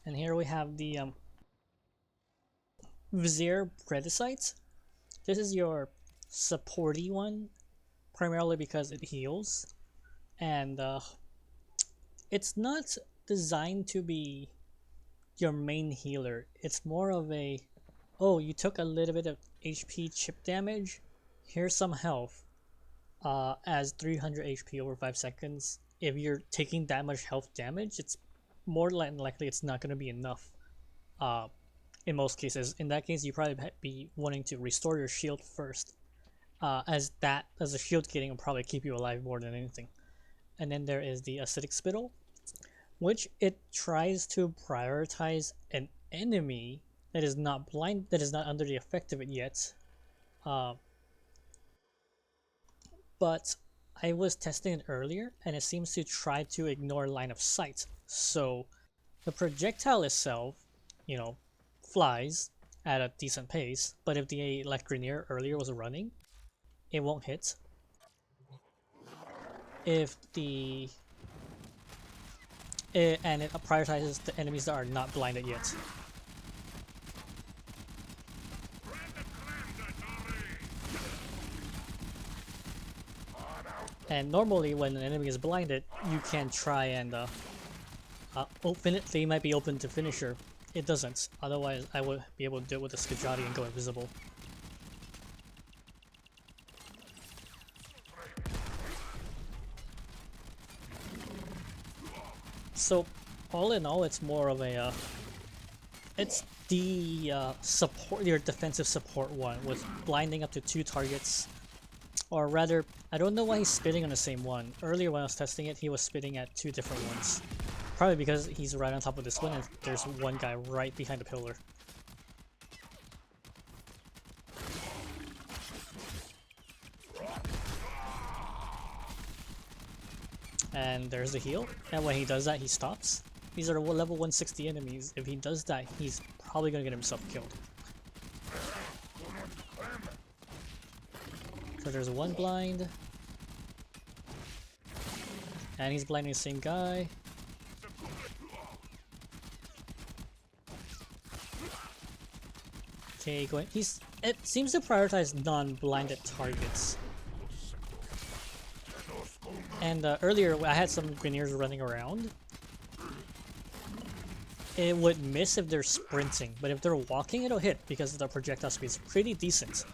And here we have the Vizier Predasite. This is your supporty one, primarily because it heals, and it's not designed to be your main healer. It's more of a, oh, you took a little bit of HP chip damage, here's some health, as 300 HP over 5 seconds. If you're taking that much health damage, it's more than likely it's not going to be enough. In most cases, in that case, you probably be wanting to restore your shield first, as a shield gating will probably keep you alive more than anything. And then there is the acidic spittle, which it tries to prioritize an enemy that is not under the effect of it yet. But I was testing it earlier, and it seems to try to ignore line of sight. So the projectile itself, flies at a decent pace, but if the Electronier earlier was running, it won't hit. If the and it prioritizes the enemies that are not blinded yet. And normally when an enemy is blinded, you can try and open it. They might be open to finisher. It doesn't. Otherwise, I would be able to do it with a Skajati and go invisible. So, all in all, it's more of a it's the your defensive support one with blinding up to 2 targets. Or rather, I don't know why he's spitting on the same one. Earlier when I was testing it, he was spitting at 2 different ones. Probably because he's right on top of this one and there's one guy right behind the pillar. And there's the heal. And when he does that, he stops. These are level 160 enemies. If he does that, he's probably gonna get himself killed. So there's one blind. And he's blinding the same guy. Okay, going. It seems to prioritize non-blinded targets. And earlier, I had some Grineers running around. It would miss if they're sprinting, but if they're walking, it'll hit because the projectile speed is pretty decent.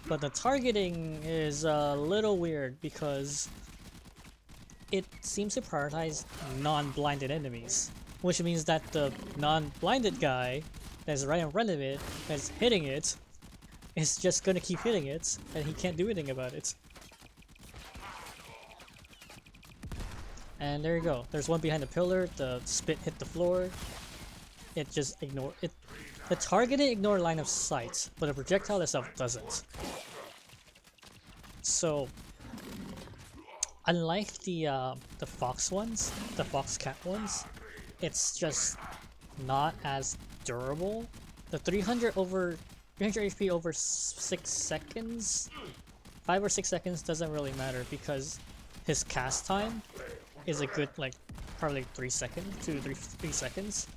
But the targeting is a little weird because it seems to prioritize non-blinded enemies, which means that the non-blinded guy that's right in front of it, that's hitting it, is just gonna keep hitting it, and he can't do anything about it. And there you go. There's one behind the pillar. The spit hit the floor. It just ignored it. The targeting ignore line of sight, but the projectile itself doesn't. So, unlike the fox ones, the fox cat ones, it's just not as durable. The 300 HP over 6 seconds, 5 or 6 seconds doesn't really matter because his cast time is a good probably 3 seconds, 3 seconds.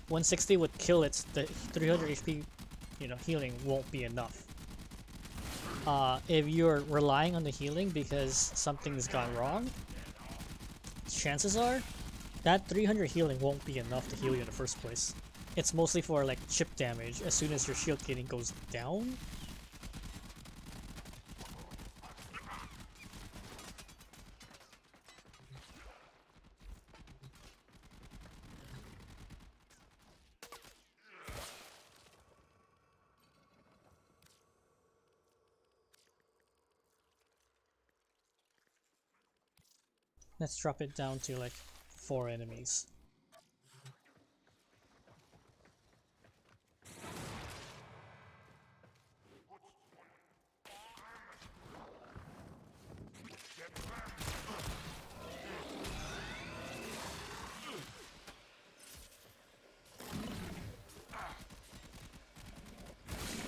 160 would kill it. The 300 HP, healing won't be enough. If you're relying on the healing because something's gone wrong, chances are that 300 healing won't be enough to heal you in the first place. It's mostly for chip damage as soon as your shield gating goes down. Let's drop it down to 4 enemies.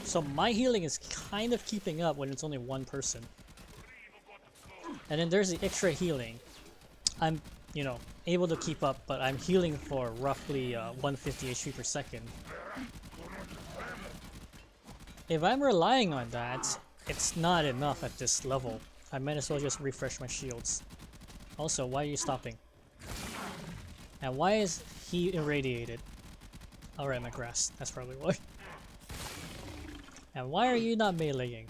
So my healing is kind of keeping up when it's only one person. And then there's the extra healing. I'm you know, able to keep up, but I'm healing for roughly 150 HP per second. If I'm relying on that, it's not enough at this level. I might as well just refresh my shields. Also, why are you stopping? And why is he irradiated? Alright, my grass. That's probably why. And why are you not meleeing?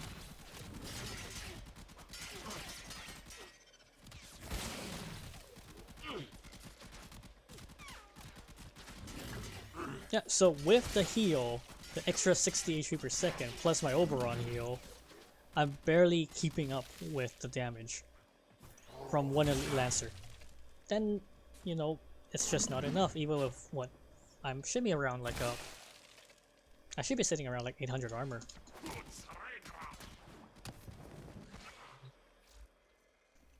Yeah, so with the heal, the extra 60 HP per second, plus my Oberon heal, I'm barely keeping up with the damage from one Elite Lancer. Then, you know, it's just not enough, even with what I'm should be around like a. I should be sitting around like 800 armor.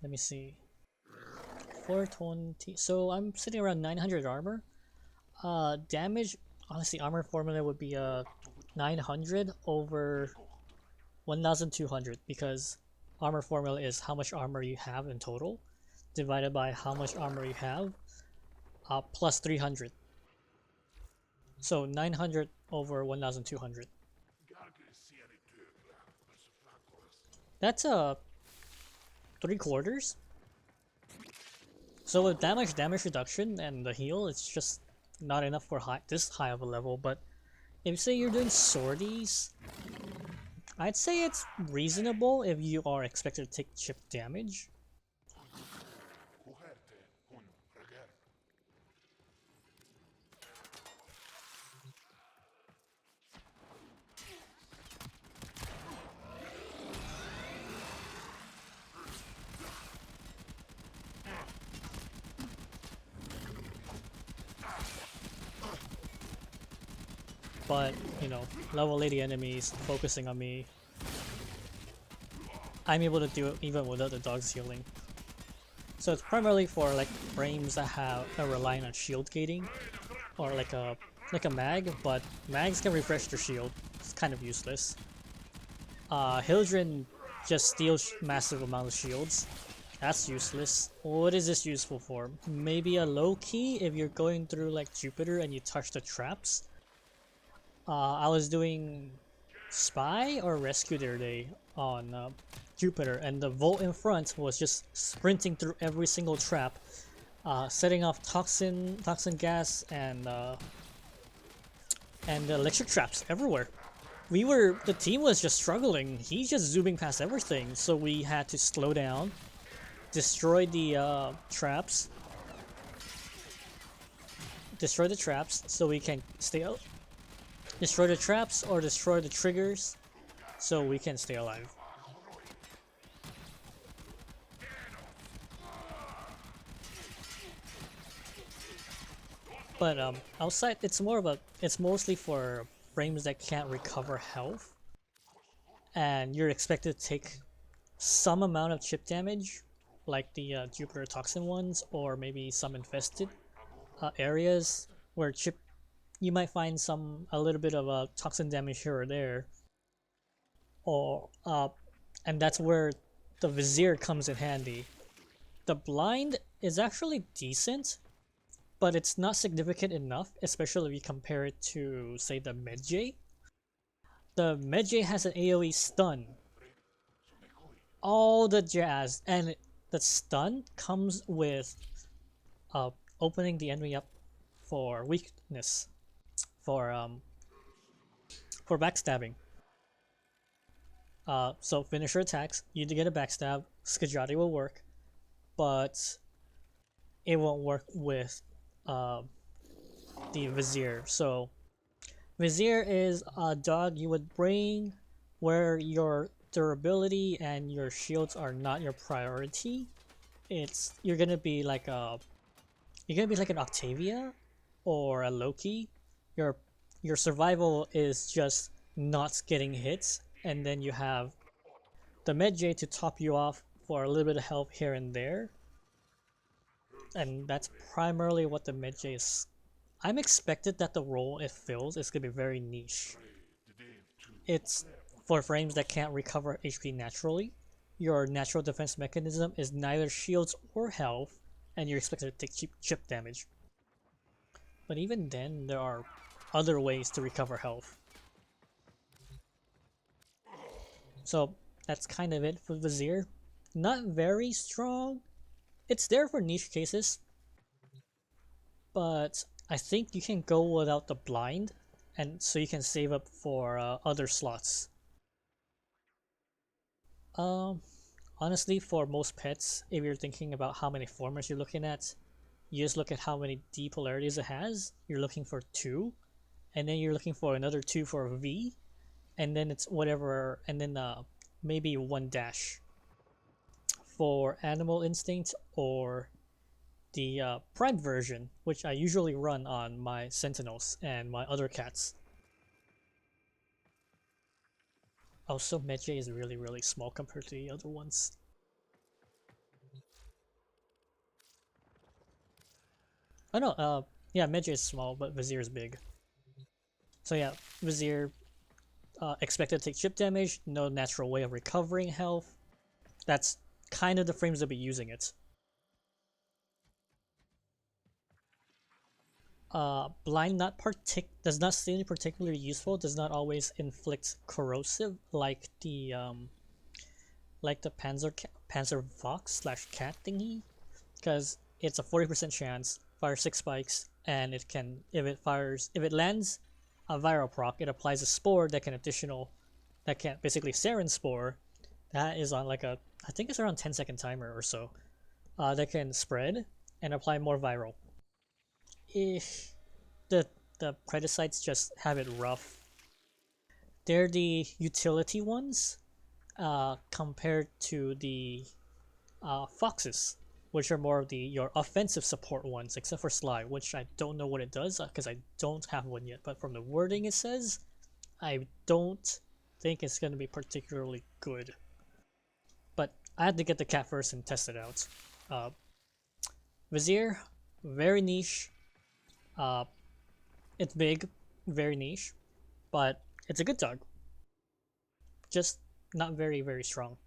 Let me see. 420. So I'm sitting around 900 armor. Damage. Honestly, armor formula would be 900 over 1200 because armor formula is how much armor you have in total divided by how much armor you have plus 300. So 900 over 1200. That's 3/4. So with damage reduction and the heal, it's just not enough for this high of a level. But if you say you're doing sorties, I'd say it's reasonable if you are expected to take chip damage. But, you know, level 80 enemies focusing on me, I'm able to do it even without the dog's healing. So it's primarily for like frames that have are relying on shield gating, or like a mag, but mags can refresh their shield. It's kind of useless. Hildren just steals massive amount of shields. That's useless. What is this useful for? Maybe a low key if you're going through like Jupiter and you touch the traps. I was doing spy or rescue the other day on Jupiter, and the Volt in front was just sprinting through every single trap, setting off toxin gas and electric traps everywhere. The team was just struggling. He's just zooming past everything, so we had to slow down, destroy the traps, so we can stay out. Destroy the traps or destroy the triggers so we can stay alive. But outside, it's mostly for frames that can't recover health, and you're expected to take some amount of chip damage, like the Jupiter toxin ones, or maybe some infested areas where you might find a little bit of toxin damage here or there, or and that's where the Vizier comes in handy. The blind is actually decent, but it's not significant enough, especially if you compare it to, say, the Medjay. The Medjay has an AoE stun, all the jazz, and the stun comes with opening the enemy up for weakness, for backstabbing. So finisher attacks, you get a backstab, Skajati will work, but it won't work with the Vizier. So Vizier is a dog you would bring where your durability and your shields are not your priority. You're gonna be like an Octavia or a Loki. Your survival is just not getting hits, and then you have the Medjay to top you off for a little bit of health here and there. And that's primarily what the Medjay is. I'm expected that the role it fills is going to be very niche. It's for frames that can't recover HP naturally. Your natural defense mechanism is neither shields or health, and you're expected to take chip damage. But even then, there are other ways to recover health. So that's kind of it for Vizier. Not very strong. It's there for niche cases, but I think you can go without the blind, and so you can save up for other slots. Um, Honestly, for most pets, if you're thinking about how many formers you're looking at, you just look at how many D polarities it has. You're looking for 2, and then you're looking for another 2 for a V, and then it's whatever, and then maybe 1 dash for Animal Instinct or the Prime version, which I usually run on my Sentinels and my other cats. Also, Medjay is really, really small compared to the other ones. Oh no, yeah, Medjay is small, but Vizier is big. So yeah, Vizier expected to take chip damage, no natural way of recovering health. That's kind of the frames they'll be using it. Blind not does not seem particularly useful. Does not always inflict corrosive like the Panzer Fox slash cat thingy, because it's a 40% chance, fires 6 spikes, and it can if it lands a viral proc, it applies a spore that can basically Sarin spore that is on like a I think it's around 10-second timer or so that can spread and apply more viral. If the Predasites just have it rough. They're the utility ones compared to the foxes, which are more of the your offensive support ones, except for Sly, which I don't know what it does because I don't have one yet. But from the wording it says, I don't think it's going to be particularly good. But I had to get the cat first and test it out. Uh, Vizier, very niche. Uh, it's big, very niche, but it's a good dog. Just not very, very strong.